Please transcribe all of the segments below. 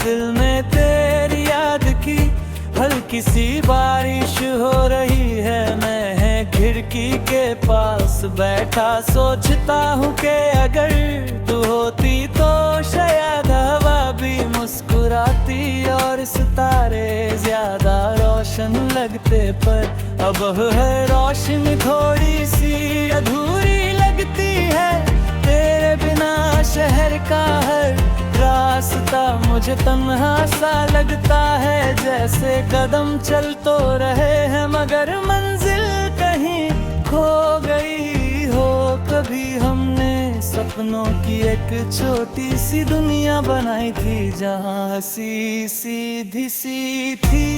दिल में तेरी याद की हल्की सी बारिश हो रही है। मैं खिड़की के पास बैठा सोचता हूँ कि अगर तू होती तो शायद हवा भी मुस्कुराती और सितारे ज्यादा रोशन लगते। पर अब है रोशनी थोड़ी सी अधूरी लगती है। तेरे बिना शहर का हर रास्ता मुझे तन्हा सा लगता है। जैसे कदम चल तो रहे हैं मगर मंजिल कहीं खो गई हो। कभी हमने सपनों की एक छोटी सी दुनिया बनाई थी जहाँ हंसी सीधी सी थी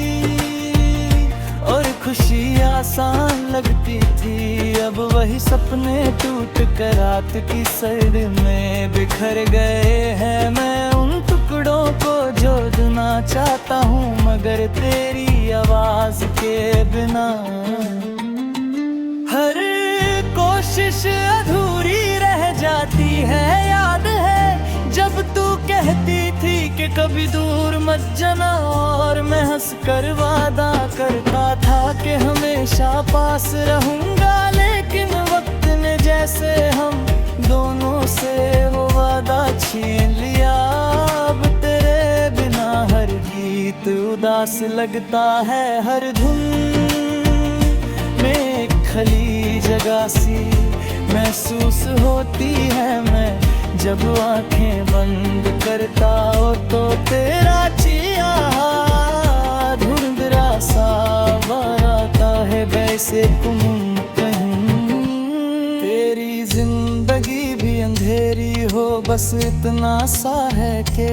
और खुशी आसान लगती थी। अब वही सपने टूट कर रात की सर्द में बिखर गए हैं। मैं उन टुकड़ों को जोड़ना चाहता हूँ मगर तेरी आवाज के बिना हर कोशिश अधूरी रह जाती है। याद है जब तू कहती थी कि कभी दूर मत जाना और मैं हंसकर वादा करता था कि हमेशा पास रहूंगा। लेकिन वक्त ने जैसे हम दोनों से वो वादा छीन लिया। अब तेरे बिना हर गीत उदास लगता है। हर धुन में एक खाली जगह सी महसूस होती है। मैं जब आंखें बंद करता हो तो तेरा चिया धुंधला सा आता है। वैसे तुम कहीं तेरी जिंदगी भी अंधेरी हो बस इतना सा है कि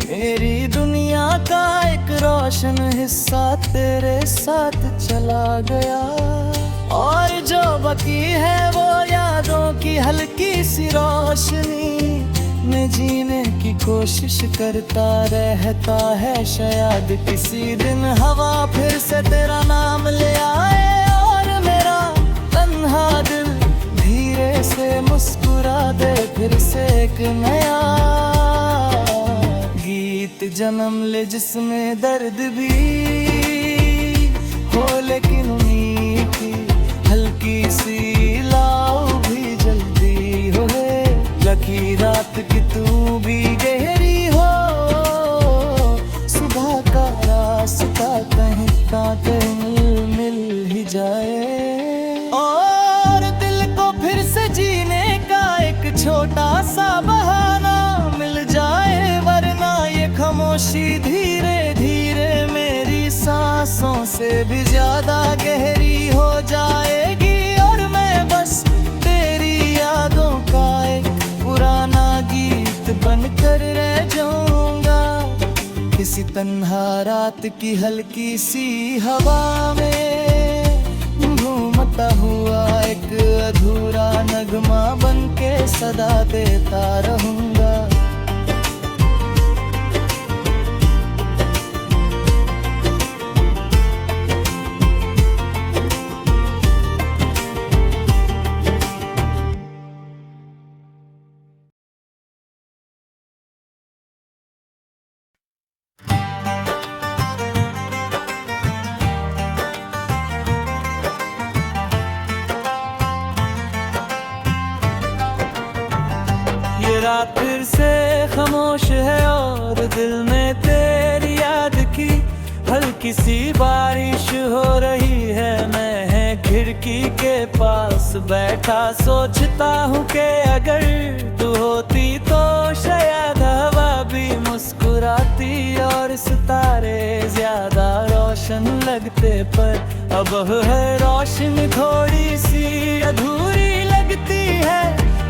मेरी दुनिया का एक रोशन हिस्सा तेरे साथ चला गया। और जो बाकी है वो यादों की हल्की सी रोशनी में जीने की कोशिश करता रहता है। शायद किसी दिन हवा फिर से तेरा नाम ले आए और मेरा तन्हा दिल धीरे से मुस्कुरा दे। फिर से एक नया गीत जन्म ले जिसमें दर्द भी हो लेकिन उम्मीद की हल्की सी लाओ भी जल्दी हो। लकी रात की तू भी गहरी हो। सुबह का रास्ता कहीं कांटे मिल ही जाए और दिल को फिर से जीने का एक छोटा सा बहाना मिल जाए। वरना ये खामोशी धीरे धीरे मेरी सांसों से भी ज्यादा गहरी हो जाएगी। और मैं बस तेरी यादों का एक पुराना गीत बनकर रह जाऊंगा। किसी तन्हा रात की हल्की सी हवा में घूमता हुआ एक अधूरा नगमा बनके सदा देता रहूंगा। रात फिर से खामोश है और दिल में तेरी याद की हल्की सी बारिश हो रही है। मैं खिड़की के पास बैठा सोचता हूँ कि अगर तू होती तो शायद हवा भी मुस्कुराती और सितारे ज्यादा रोशन लगते। पर अब है रोशनी थोड़ी सी अधूरी लगती है।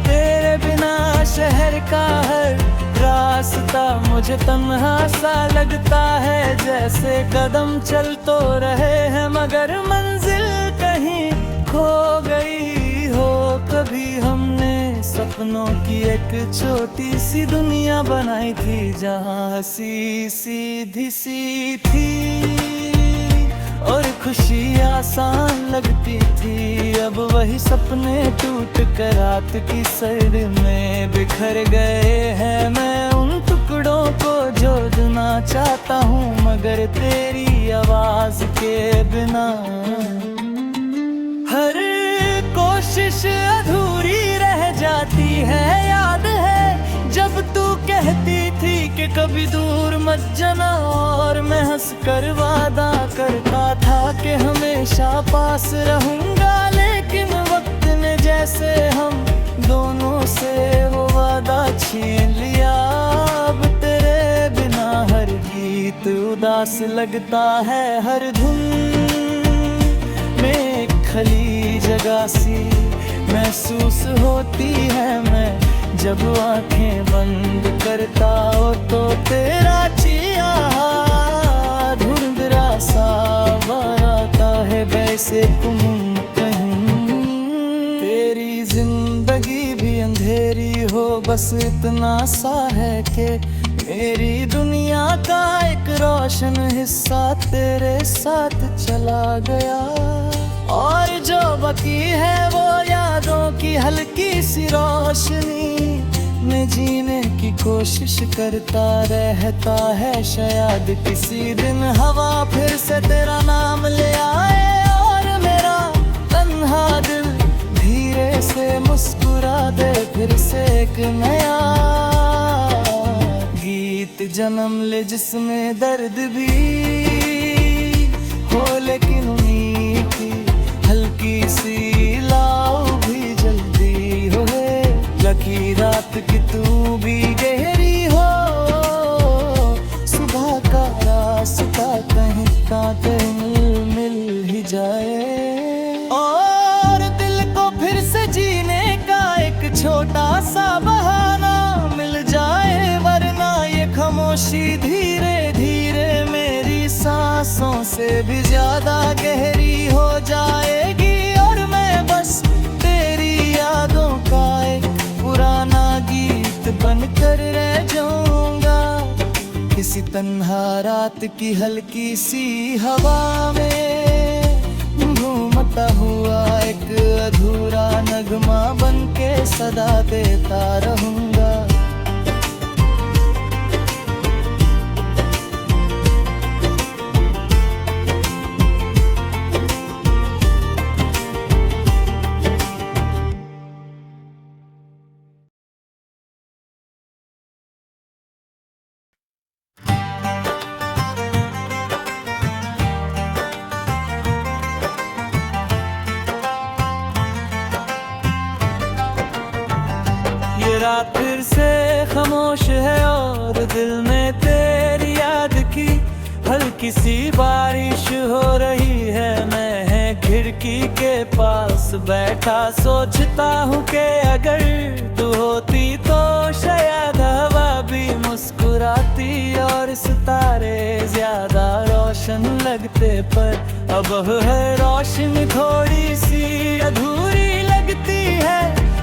तेरे बिना शहर का हर रास्ता मुझे तन्हा सा लगता है। जैसे कदम चल तो रहे हैं मगर मंजिल कहीं खो गई हो। कभी हमने सपनों की एक छोटी सी दुनिया बनाई थी जहाँ हंसी सीधी सी थी और खुशी आसान लगती थी, अब वही सपने टूट कर रात की सर में बिखर गए हैं। मैं उन टुकड़ों को जोड़ना चाहता हूँ, मगर तेरी आवाज के बिना हर कोशिश अधूरी रह जाती है। याद है जब तू कहती थी कि कभी दूर मत जाना, और मैं हंस कर वादा करता था कि हमेशा पास रहूंगा। लेकिन वक्त ने जैसे हम दोनों से वो वादा छीन लिया। अब तेरे बिना हर गीत उदास लगता है, हर धुन में एक खाली जगह सी महसूस होती है। मैं जब आंखें बंद करता हो तो तेरा चिया धुंधला सा आता है, वैसे तुम कहीं तेरी जिंदगी भी अंधेरी हो। बस इतना सा है कि मेरी दुनिया का एक रोशन हिस्सा तेरे साथ चला गया, और जो बाकी है वो यादों की हल्की सी रोशनी में जीने की कोशिश करता रहता है। शायद किसी दिन हवा फिर से तेरा नाम ले आए, और मेरा तन्हा दिल धीरे से मुस्कुरा दे फिर से एक नया गीत जन्म ले, जिसमें दर्द भी हो लेकिन उम्मीद की हल्की सी लाओ भी जल्दी हो। लकी रात की तू भी गहरी हो, सुबह का रास्ता कहीं कांटे मिल ही जाए, और दिल को फिर से जीने का एक छोटा सा बहाना मिल जाए। वरना ये खामोशी धीरे धीरे मेरी सांसों से भी ज्यादा गहरी हो जाएगी, और मैं बस तेरी यादों का एक पुराना गीत बनकर रह जाऊंगा। किसी तन्हा रात की हल्की सी हवा में घूमता हुआ एक अधूरा नगमा बनके सदा देता रहूंगा। ये रात फिर से खामोश है, और दिल में तेरी याद की हल्की सी बारिश हो रही है। मैं खिड़की के पास बैठा सोचता हूँ कि अगर तू होती तो शायद हवा भी मुस्कुराती, और सितारे ज्यादा रोशन लगते। पर अब है रोशनी थोड़ी सी अधूरी लगती है।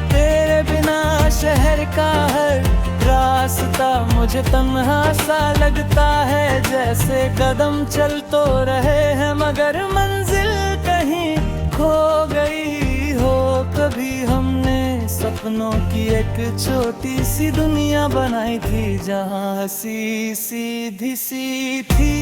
तेरे बिना शहर का हर रास्ता मुझे तन्हा सा लगता है, जैसे कदम चल तो रहे हैं मगर मंजिल कहीं खो गई हो। कभी हमने सपनों की एक छोटी सी दुनिया बनाई थी, जहाँ हंसी सीधी सी थी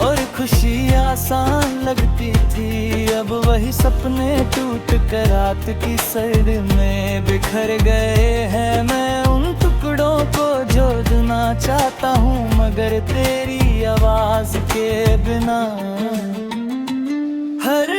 और खुशी आसान लगती थी। अब वही सपने टूट कर रात की सर में बिखर गए हैं। मैं उन टुकड़ों को जोड़ना चाहता हूँ, मगर तेरी आवाज के बिना हर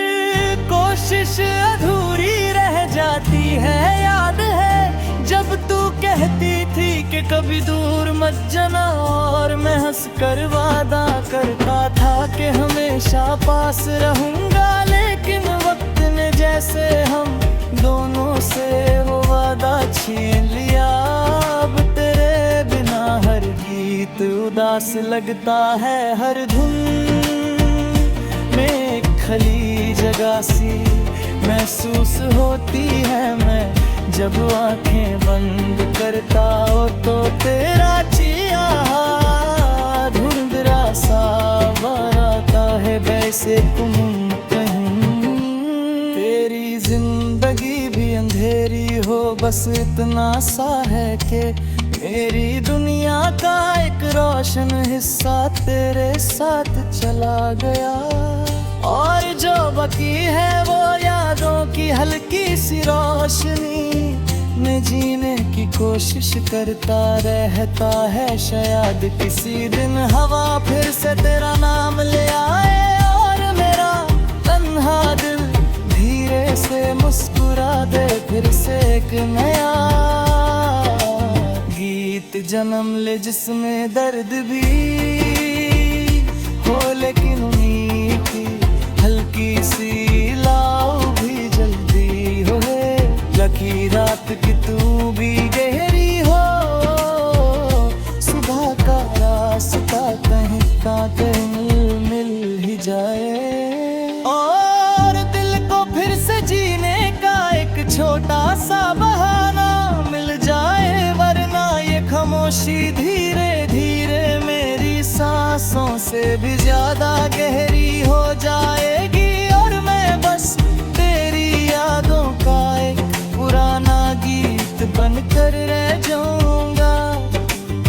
कोशिश अधूरी रह जाती है। याद है जब तू कहती थी कि कभी दूर मत जाना, और मैं हंस कर वादा करता था कि हमेशा पास रहूंगा। लेकिन वक्त ने जैसे हम दोनों से वो वादा छीन लिया। अब तेरे बिना हर गीत उदास लगता है, हर धुन में एक खाली जगह सी महसूस होती है। मैं जब आंखें बंद करता हो तो तेरा चिया धुंधला सा आता है। से तुम कहीं। तेरी जिंदगी भी अंधेरी हो, बस इतना सा है कि मेरी दुनिया का एक रोशन हिस्सा तेरे साथ चला गया। और जो बाकी है वो यादों की हल्की सी रोशनी में जीने की कोशिश करता रहता है। शायद किसी दिन हवा फिर से तेरा नाम ले आए और मेरा तन्हा दिल धीरे से मुस्कुरा दे फिर से एक नया गीत जन्म ले, जिसमें दर्द भी हो लेकिन उम्मीद की हल्की सी लाओ भी जल्दी हो। लकी रात की तू भी गहरी हो, सुबह का रास्ता कहीं का कहीं मिल ही जाए। और दिल को फिर से जीने का एक छोटा सा बहाना मिल जाए, वरना ये खामोशी धीरे धीरे मेरी सांसों से भी ज्यादा गहरी हो जाएगी। और मैं बस तेरी यादों का एक पुराना गीत बनकर रह जाऊंगा,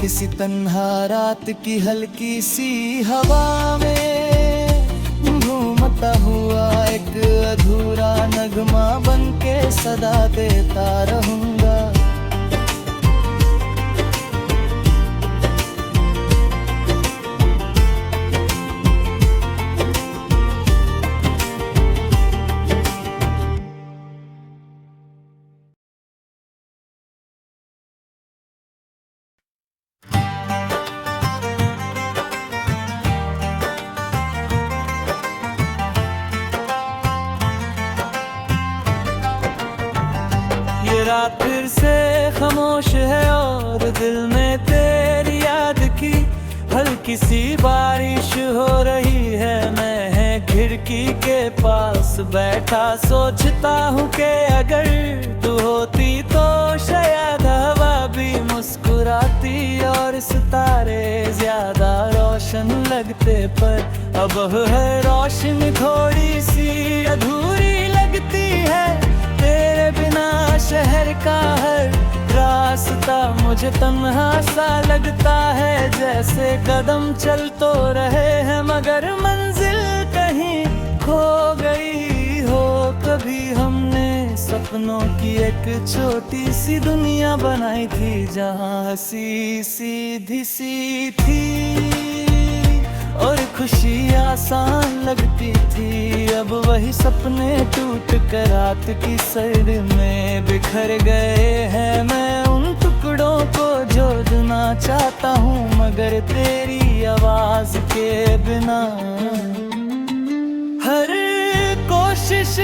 किसी तन्हा रात की हल्की सी हवा में घूमता हुआ एक अधूरा नगमा बनके सदा देता रहूंगा। ये रात फिर से खामोश है और दिल में तेरी याद की हल्की सी बारिश हो रही है। मैं खिड़की के पास बैठा सोचता हूँ कि अगर तू होती तो शायद हवा भी मुस्कुराती और सितारे ज्यादा रोशन लगते, पर अब है रोशनी थोड़ी सी अधूरी लगती है। तेरे बिना शहर का हर रास्ता मुझे तन्हा सा लगता है, जैसे कदम चल तो रहे हैं मगर मंजिल कहीं खो गई हो। कभी हमने सपनों की एक छोटी सी दुनिया बनाई थी, जहाँ हंसी सीधी सी थी और खुशी आसान लगती थी। अब वही सपने टूट कर रात की सर्द में बिखर गए हैं। मैं उन टुकड़ों को जोड़ना चाहता हूँ मगर तेरी आवाज के बिना हर कोशिश